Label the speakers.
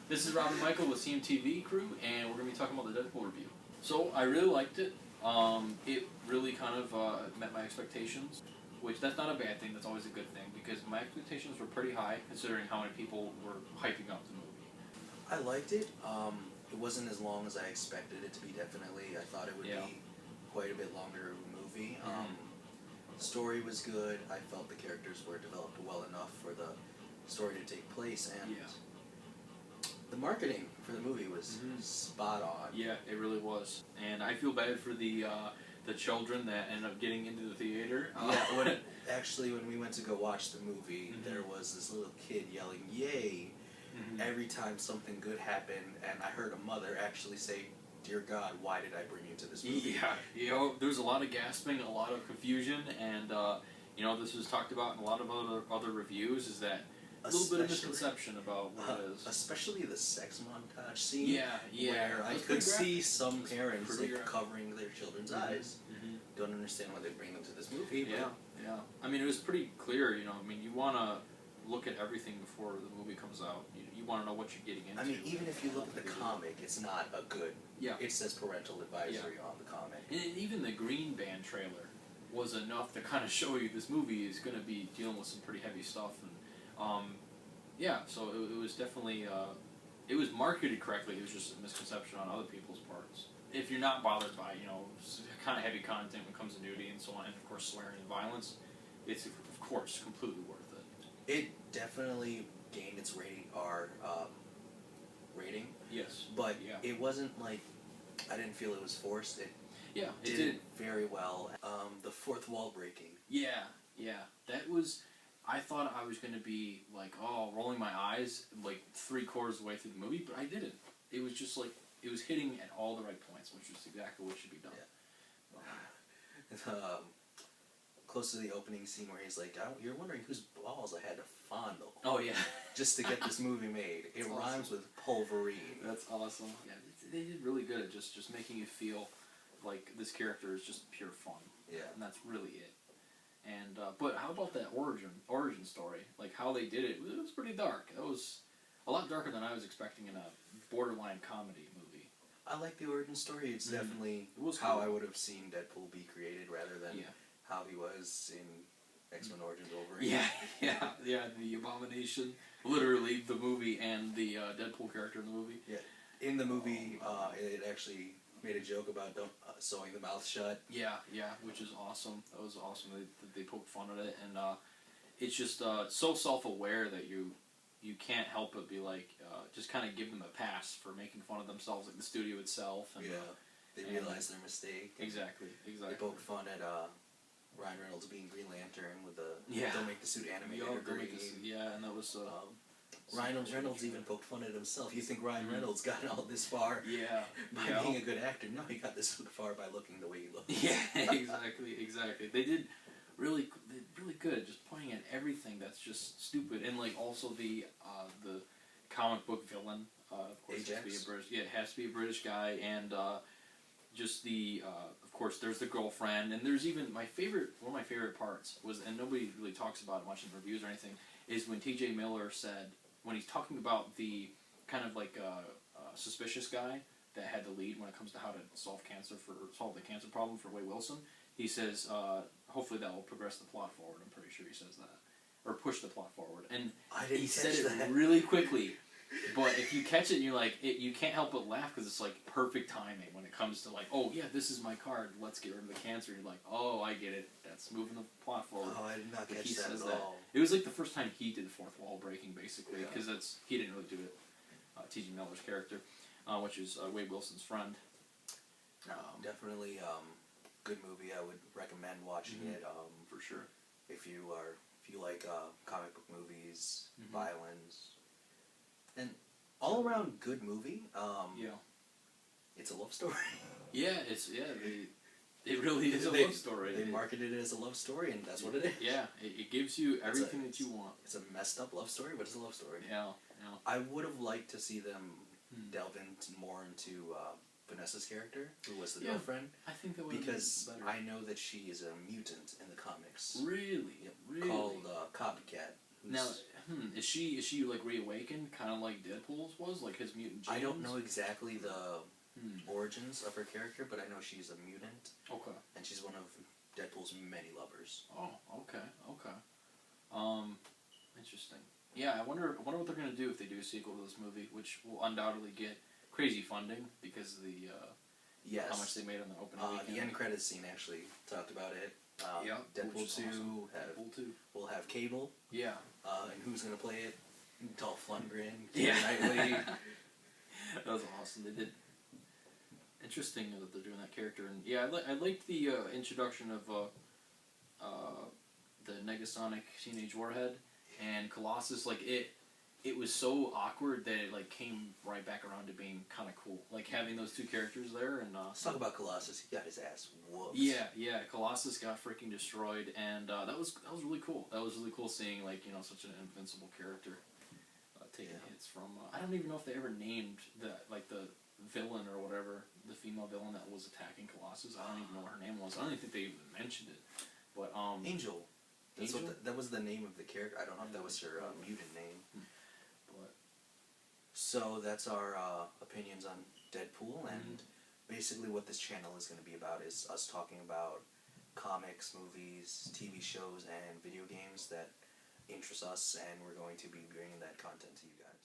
Speaker 1: This is Shaun-Michael with CMTV crew, and we're going to be talking about the Deadpool review. So, I really liked it. It really kind of met my expectations, which that's not a bad thing, that's always a good thing, because my expectations were pretty high, considering how many people were hyping up the movie.
Speaker 2: I liked it. It wasn't as long as I expected it to be, definitely. I thought it would be quite a bit longer of a movie. Story was good. I felt the characters were developed well enough for the story to take place, and the marketing for the movie was spot on.
Speaker 1: Yeah, it really was. And I feel bad for the children that ended up getting into the theater.
Speaker 2: When we went to go watch the movie, there was this little kid yelling, "Yay!" every time something good happened, and I heard a mother actually say, "Dear God, why did I bring you to this movie?"
Speaker 1: Yeah, there was a lot of gasping, a lot of confusion, and this was talked about in a lot of other reviews, is that a little bit of misconception about what it is.
Speaker 2: Especially the sex montage scene. Where I could see some parents covering their children's eyes. Don't understand why they bring them to this movie.
Speaker 1: Yeah. I mean, it was pretty clear. You want to look at everything before the movie comes out. You want to know what you're getting into.
Speaker 2: I mean, even if you look at the comic, it's not a good. It says parental advisory on the comic.
Speaker 1: And even the Green Band trailer was enough to kind of show you this movie is going to be dealing with some pretty heavy stuff. And so it was definitely, it was marketed correctly. It was just a misconception on other people's parts. If you're not bothered by, kind of heavy content when it comes to nudity and so on, and of course swearing and violence, it's of course completely worth it.
Speaker 2: It definitely gained its rating R rating.
Speaker 1: Yes.
Speaker 2: But it wasn't like, I didn't feel it was forced. It did very well. The fourth wall breaking. Yeah.
Speaker 1: That was... I thought I was going to be like, rolling my eyes like 3/4 of the way through the movie, but I didn't. It was just like, it was hitting at all the right points, which was exactly what should be done.
Speaker 2: Close to the opening scene where he's like, "You're wondering whose balls I had to fondle."
Speaker 1: Oh, yeah.
Speaker 2: Just to get this movie made. It rhymes with pulverine.
Speaker 1: That's awesome. Yeah, they did really good at just making you feel like this character is just pure fun.
Speaker 2: Yeah.
Speaker 1: And that's really it. And but how about that origin story? Like how they did it was pretty dark. It was a lot darker than I was expecting in a borderline comedy movie.
Speaker 2: I like the origin story. It's definitely how I would have seen Deadpool be created, rather than how he was in X-Men Origins Wolverine.
Speaker 1: Yeah. The Abomination, literally the movie, and the Deadpool character in the movie. Yeah.
Speaker 2: In the movie, it actually made a joke about sewing the mouth shut.
Speaker 1: Yeah, which is awesome. That was awesome. They poked fun at it, and it's just so self-aware that you can't help but be like, just kind of give them a pass for making fun of themselves, like the studio itself. And,
Speaker 2: they realized their mistake.
Speaker 1: Exactly.
Speaker 2: They poked fun at Ryan Reynolds being Green Lantern with the don't make the suit animated or green.
Speaker 1: And that was...
Speaker 2: Ryan Reynolds even poked fun at himself. You think Ryan Reynolds got all this far by being a good actor? No, he got this far by looking the way he looked.
Speaker 1: Yeah, exactly. They did really good, just pointing at everything that's just stupid, and like also the comic book villain. Of course, it has to be a British guy, and just the of course there's the girlfriend, and there's even one of my favorite parts was, and nobody really talks about it much in reviews or anything, is when T.J. Miller said, when he's talking about the kind of like suspicious guy that had the lead when it comes to how to solve the cancer problem for Wade Wilson, he says, hopefully that will progress the plot forward. I'm pretty sure he says that. Or push the plot forward. And he said it really quickly. But if you catch it, you're like, you can't help but laugh, because it's like perfect timing when it comes to like, oh yeah, this is my card, let's get rid of the cancer. And you're like, oh, I get it. That's moving the plot forward.
Speaker 2: Oh, I did not catch that at all.
Speaker 1: It was like the first time he did the fourth wall breaking, basically, because he didn't really do it. T.J. Miller's character, which is Wade Wilson's friend.
Speaker 2: Definitely good movie. I would recommend watching it.
Speaker 1: For sure.
Speaker 2: If you like comic book movies, violence, and all around good movie. It's a love story.
Speaker 1: It really is a love story.
Speaker 2: They marketed it as a love story, and that's what it is.
Speaker 1: Yeah, it gives you everything that you want.
Speaker 2: It's a messed up love story, but it's a love story.
Speaker 1: Yeah.
Speaker 2: I would have liked to see them delve more into Vanessa's character, who was the girlfriend.
Speaker 1: I think that would be
Speaker 2: because
Speaker 1: better.
Speaker 2: I know that she is a mutant in the comics.
Speaker 1: Really?
Speaker 2: Called Copycat,
Speaker 1: Now, is she like reawakened, kind of like Deadpool's was, like his mutant genes?
Speaker 2: I don't know exactly the origins of her character, but I know she's a mutant.
Speaker 1: Okay.
Speaker 2: And she's one of Deadpool's many lovers.
Speaker 1: Oh, okay. Interesting. Yeah, I wonder what they're gonna do if they do a sequel to this movie, which will undoubtedly get crazy funding because of the how much they made on the opening weekend.
Speaker 2: The end credits scene actually talked about it. Deadpool 2
Speaker 1: Deadpool 2
Speaker 2: will have Cable.
Speaker 1: Yeah.
Speaker 2: And who's gonna play it? Dolph Lundgren.
Speaker 1: Yeah.
Speaker 2: Knightley.
Speaker 1: That was awesome. They did. Interesting that they're doing that character, and yeah, I liked the introduction of the Negasonic Teenage Warhead and Colossus. Like it was so awkward that it like came right back around to being kind of cool. Like having those two characters there, and
Speaker 2: let's talk about Colossus. He got his ass whooped.
Speaker 1: Yeah. Colossus got freaking destroyed, and that was really cool. That was really cool seeing like such an invincible character taking hits from. I don't even know if they ever named the villain or whatever, the female villain that was attacking Colossus. I don't even know what her name was. I don't even think they even mentioned it. But
Speaker 2: Angel. That's
Speaker 1: Angel?
Speaker 2: that was the name of the character. I don't know if that was her mutant name.
Speaker 1: But
Speaker 2: so that's our opinions on Deadpool, and basically what this channel is going to be about is us talking about comics, movies, TV shows, and video games that interest us, and we're going to be bringing that content to you guys.